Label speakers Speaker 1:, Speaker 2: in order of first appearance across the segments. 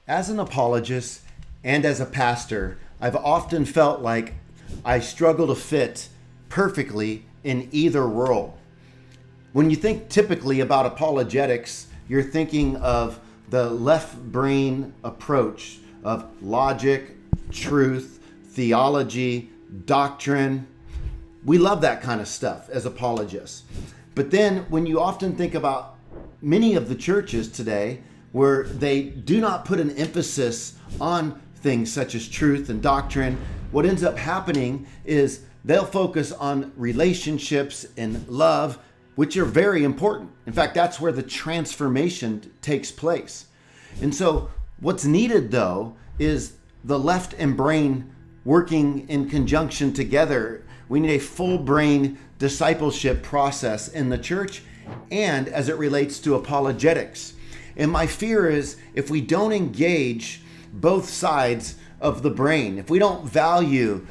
Speaker 1: As an apologist and as a pastor, I've often felt like I struggle to fit perfectly in either role. When you think typically about apologetics, you're thinking of the left brain approach of logic, truth, theology, doctrine. We love that kind of stuff as apologists. But then when you often think about many of the churches today where they do not put an emphasis on things such as truth and doctrine, what ends up happening is they'll focus on relationships and love, which are very important. In fact, that's where the transformation takes place. And so what's needed, though, is the left and brain working in conjunction together. We need a full brain discipleship process in the church and as it relates to apologetics. And my fear is if we don't engage both sides of the brain, if we don't value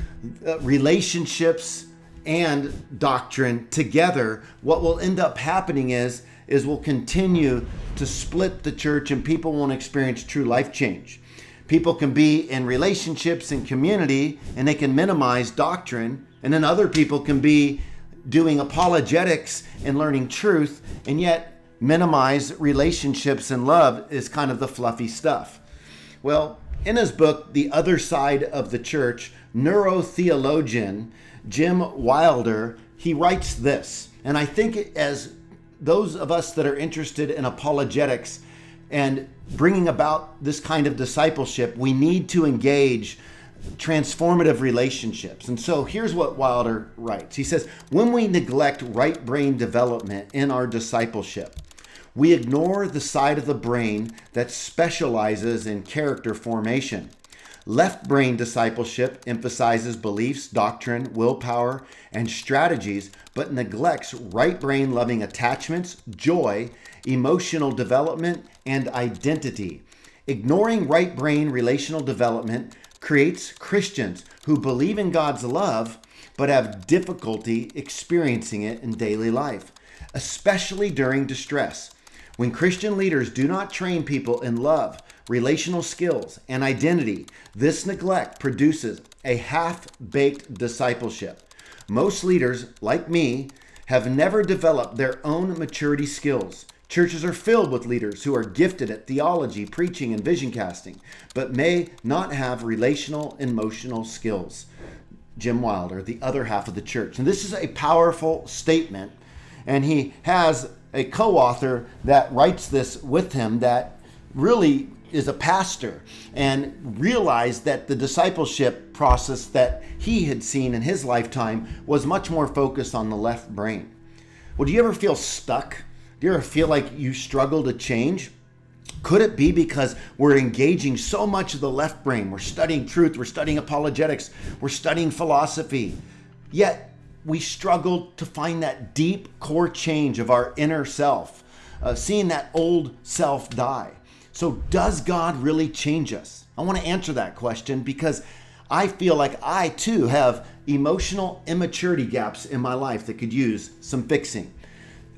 Speaker 1: relationships and doctrine together, what will end up happening is we'll continue to split the church and people won't experience true life change. People can be in relationships and community and they can minimize doctrine, and then other people can be doing apologetics and learning truth and yet minimize relationships and love is kind of the fluffy stuff. Well, in his book, The Other Side of the Church, neurotheologian Jim Wilder, he writes this, and I think as those of us that are interested in apologetics and bringing about this kind of discipleship, we need to engage transformative relationships. And so here's what Wilder writes. He says, when we neglect right brain development in our discipleship, we ignore the side of the brain that specializes in character formation. Left brain discipleship emphasizes beliefs, doctrine, willpower, and strategies, but neglects right brain loving attachments, joy, emotional development, and identity. Ignoring right brain relational development creates Christians who believe in God's love, but have difficulty experiencing it in daily life, especially during distress. When Christian leaders do not train people in love, relational skills, and identity, this neglect produces a half-baked discipleship. Most leaders, like me, have never developed their own maturity skills. Churches are filled with leaders who are gifted at theology, preaching, and vision casting, but may not have relational, emotional skills. Jim Wilder, The Other Half of the Church. And this is a powerful statement, and he has a co-author that writes this with him that really is a pastor and realized that the discipleship process that he had seen in his lifetime was much more focused on the left brain. Well, do you ever feel stuck? Do you ever feel like you struggle to change? Could it be because we're engaging so much of the left brain? We're studying truth, we're studying apologetics, we're studying philosophy, yet we struggle to find that deep core change of our inner self, seeing that old self die. So does God really change us? I want to answer that question because I feel like I too have emotional immaturity gaps in my life that could use some fixing.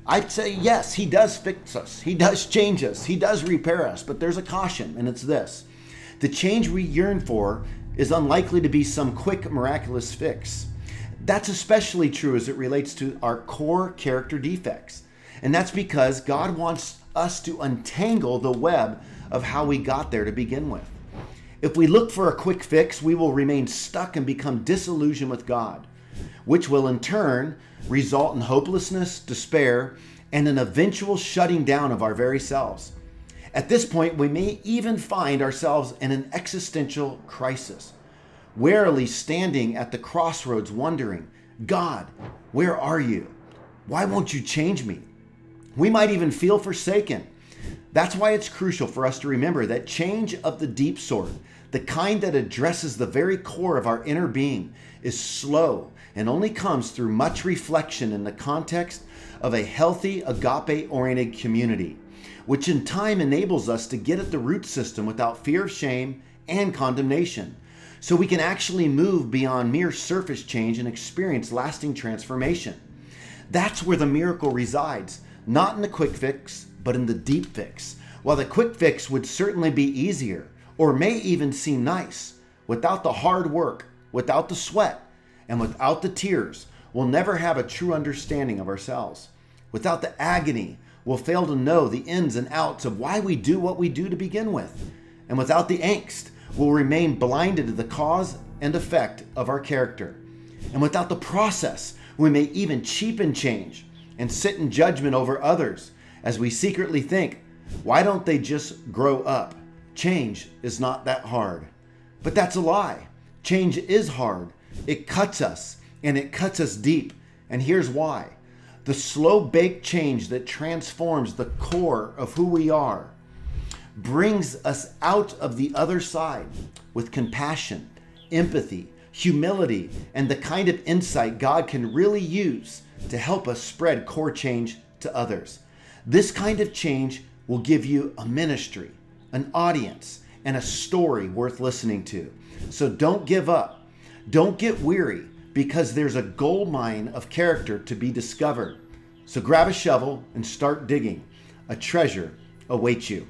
Speaker 1: I'd say yes, he does fix us. He does change us. He does repair us. But there's a caution, and it's this. The change we yearn for is unlikely to be some quick, miraculous fix. That's especially true as it relates to our core character defects. And that's because God wants us to untangle the web of how we got there to begin with. If we look for a quick fix, we will remain stuck and become disillusioned with God, which will in turn result in hopelessness, despair, and an eventual shutting down of our very selves. At this point, we may even find ourselves in an existential crisis, warily standing at the crossroads wondering, God, where are you? Why won't you change me? We might even feel forsaken. That's why it's crucial for us to remember that change of the deep sort, the kind that addresses the very core of our inner being, is slow and only comes through much reflection in the context of a healthy, agape-oriented community, which in time enables us to get at the root system without fear of shame and condemnation, so we can actually move beyond mere surface change and experience lasting transformation. That's where the miracle resides, not in the quick fix, but in the deep fix. While the quick fix would certainly be easier, or may even seem nice, without the hard work, without the sweat, and without the tears, we'll never have a true understanding of ourselves. Without the agony, we'll fail to know the ins and outs of why we do what we do to begin with. And without the angst, we'll remain blinded to the cause and effect of our character. And without the process, we may even cheapen change and sit in judgment over others as we secretly think, why don't they just grow up? Change is not that hard. But that's a lie. Change is hard. It cuts us, and it cuts us deep. And here's why. The slow-baked change that transforms the core of who we are brings us out of the other side with compassion, empathy, humility, and the kind of insight God can really use to help us spread core change to others. This kind of change will give you a ministry, an audience, and a story worth listening to. So don't give up. Don't get weary, because there's a gold mine of character to be discovered. So grab a shovel and start digging. A treasure awaits you.